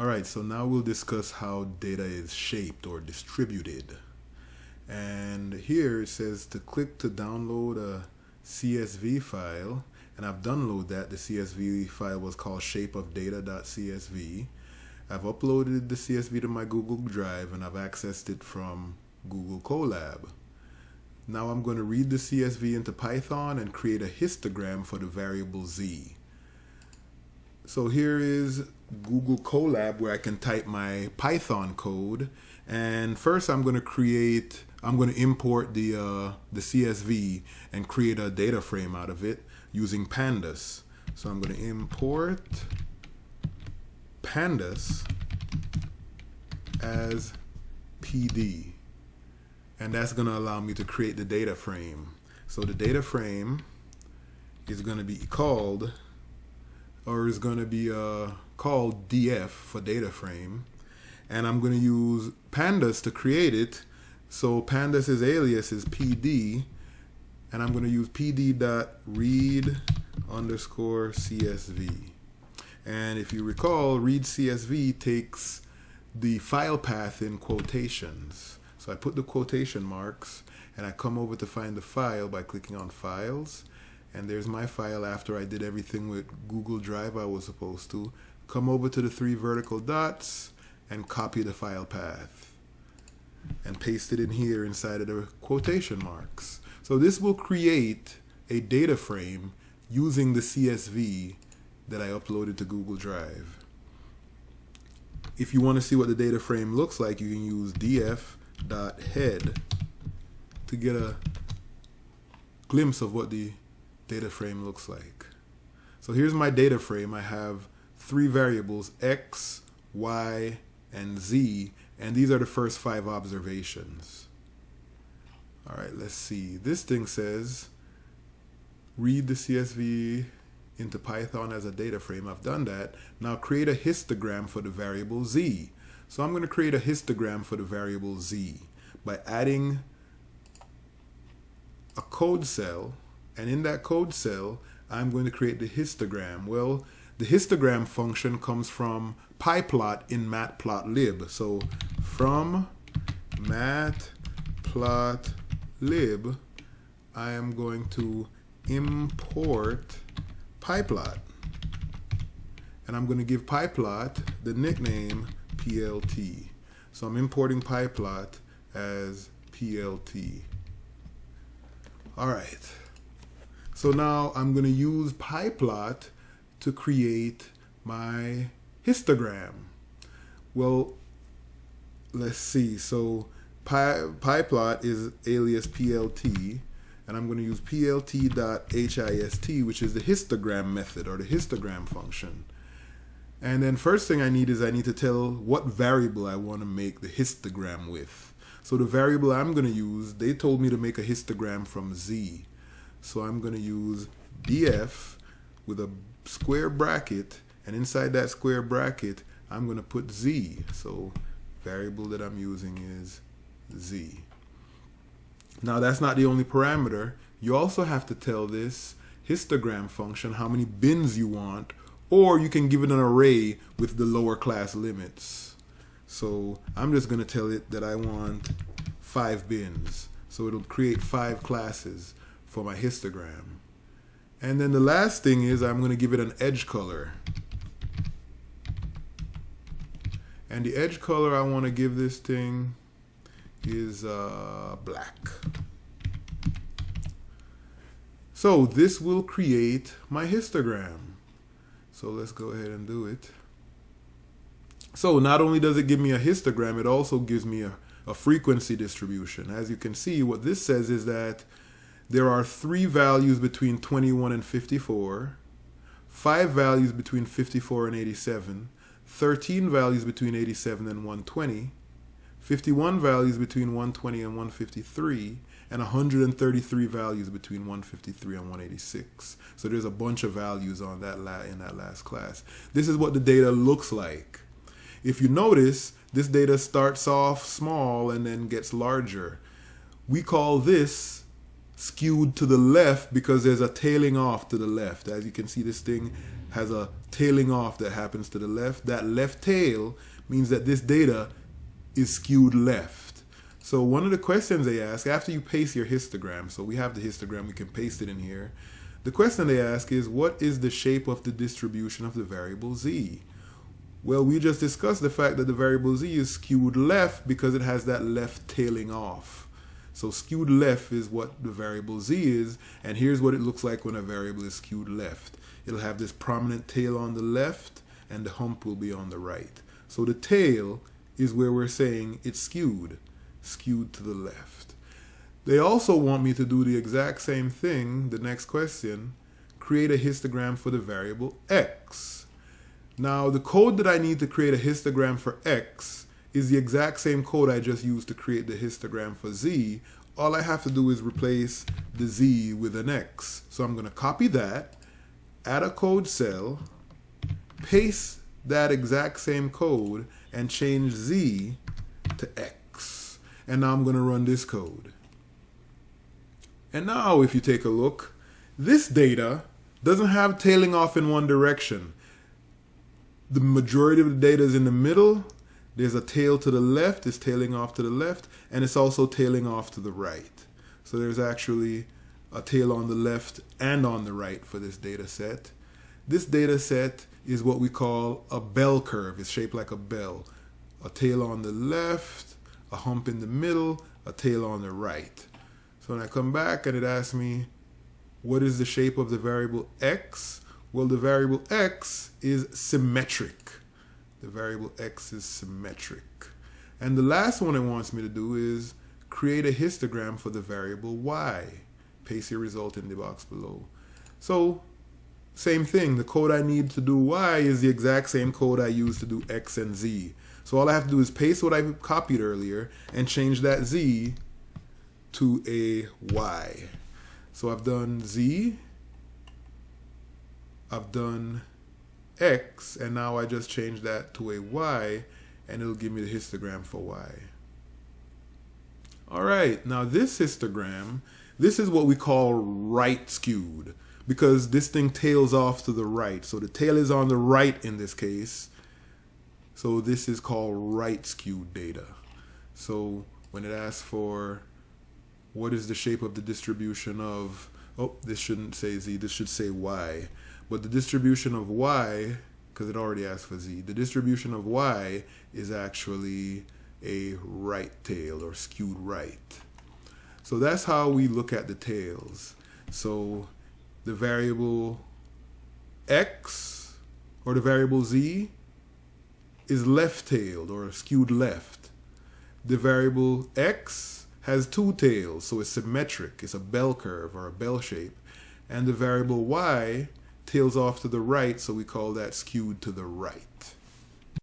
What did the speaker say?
Alright, so now we'll discuss how data is shaped or distributed. And here it says to click to download a CSV file, and I've downloaded that. The CSV file was called shapeofdata.csv. I've uploaded the CSV to my Google Drive and I've accessed it from Google Colab. Now I'm going to read the CSV into Python and create a histogram for the variable z. So here is Google Colab where I can type my Python code, and first I'm going to import the CSV and create a data frame out of it using pandas. So I'm going to import pandas as PD, and that's going to allow me to create the data frame. So the data frame is going to be called called df for data frame, and I'm going to use pandas to create it. So pandas' alias is PD, and I'm going to use pd.read_CSV. And if you recall, read CSV takes the file path in quotations. So I put the quotation marks and I come over to find the file by clicking on Files. And there's my file after I did everything with Google Drive I was supposed to. Come over to the 3 vertical dots and copy the file path and paste it in here inside of the quotation marks. So this will create a data frame using the CSV that I uploaded to Google Drive. If you want to see what the data frame looks like, you can use df.head to get a glimpse of what the data frame looks like. So here's my data frame. I have 3 variables, x, y, and z, and these are the first 5 observations. All right, let's see. This thing says read the CSV into Python as a data frame. I've done that. Now create a histogram for the variable z. So I'm going to create a histogram for the variable z by adding a code cell, and in that code cell I'm going to create the histogram. Well, the histogram function comes from pyplot in matplotlib. So from matplotlib I am going to import pyplot, and I'm going to give pyplot the nickname PLT. So I'm importing pyplot as PLT. All right. So now I'm going to use pyplot to create my histogram. Well, let's see. So pyplot is alias PLT, and I'm going to use plt.hist, which is the histogram method or the histogram function. And then first thing I need to tell what variable I want to make the histogram with. So the variable I'm going to use, they told me to make a histogram from z. So I'm going to use df with a square bracket, and inside that square bracket I'm going to put z. So variable that I'm using is z. Now that's not the only parameter. You also have to tell this histogram function how many bins you want, or you can give it an array with the lower class limits. So I'm just going to tell it that I want 5 bins. So it'll create 5 classes for my histogram. And then the last thing is I'm going to give it an edge color. And the edge color I want to give this thing is black. So this will create my histogram. So let's go ahead and do it. So not only does it give me a histogram, it also gives me a frequency distribution. As you can see, what this says is that there are 3 values between 21 and 54, 5 values between 54 and 87, 13 values between 87 and 120, 51 values between 120 and 153, and 133 values between 153 and 186. So there's a bunch of values on that in that last class. This is what the data looks like. If you notice, this data starts off small and then gets larger. We call this skewed to the left because there's a tailing off to the left. As you can see, this thing has a tailing off that happens to the left. That left tail means that this data is skewed left. So one of the questions they ask after you paste your histogram, so we have the histogram, we can paste it in here. The question they ask is, what is the shape of the distribution of the variable z? Well, we just discussed the fact that the variable z is skewed left because it has that left tailing off. So skewed left is what the variable z is, and here's what it looks like when a variable is skewed left. It'll have this prominent tail on the left, and the hump will be on the right. So the tail is where we're saying it's skewed to the left. They also want me to do the exact same thing, the next question, create a histogram for the variable x. Now, the code that I need to create a histogram for x is the exact same code I just used to create the histogram for z. All I have to do is replace the z with an x. So I'm going to copy that, add a code cell, paste that exact same code, and change z to x. And now I'm going to run this code. And now if you take a look, this data doesn't have tailing off in one direction. The majority of the data is in the middle. There's a tail to the left, it's tailing off to the left, and it's also tailing off to the right. So there's actually a tail on the left and on the right for this data set. This data set is what we call a bell curve. It's shaped like a bell. A tail on the left, a hump in the middle, a tail on the right. So when I come back and it asks me, what is the shape of the variable x? Well, the variable x is symmetric. The variable x is symmetric. And the last one it wants me to do is create a histogram for the variable y. Paste your result in the box below. So, same thing. The code I need to do y is the exact same code I used to do x and z. So all I have to do is paste what I copied earlier and change that z to a y. So I've done z, I've done x, and now I just change that to a y, and it'll give me the histogram for y. All right, now this histogram, this is what we call right skewed, because this thing tails off to the right. So the tail is on the right in this case. So this is called right skewed data. So when it asks for what is the shape of the distribution of, oh, this shouldn't say z, this should say y. But the distribution of y, because it already asked for z, the distribution of y is actually a right tail or skewed right. So that's how we look at the tails. So the variable x or the variable z is left-tailed or skewed left. The variable x has two tails, so it's symmetric. It's a bell curve or a bell shape. And the variable y tails off to the right, so we call that skewed to the right.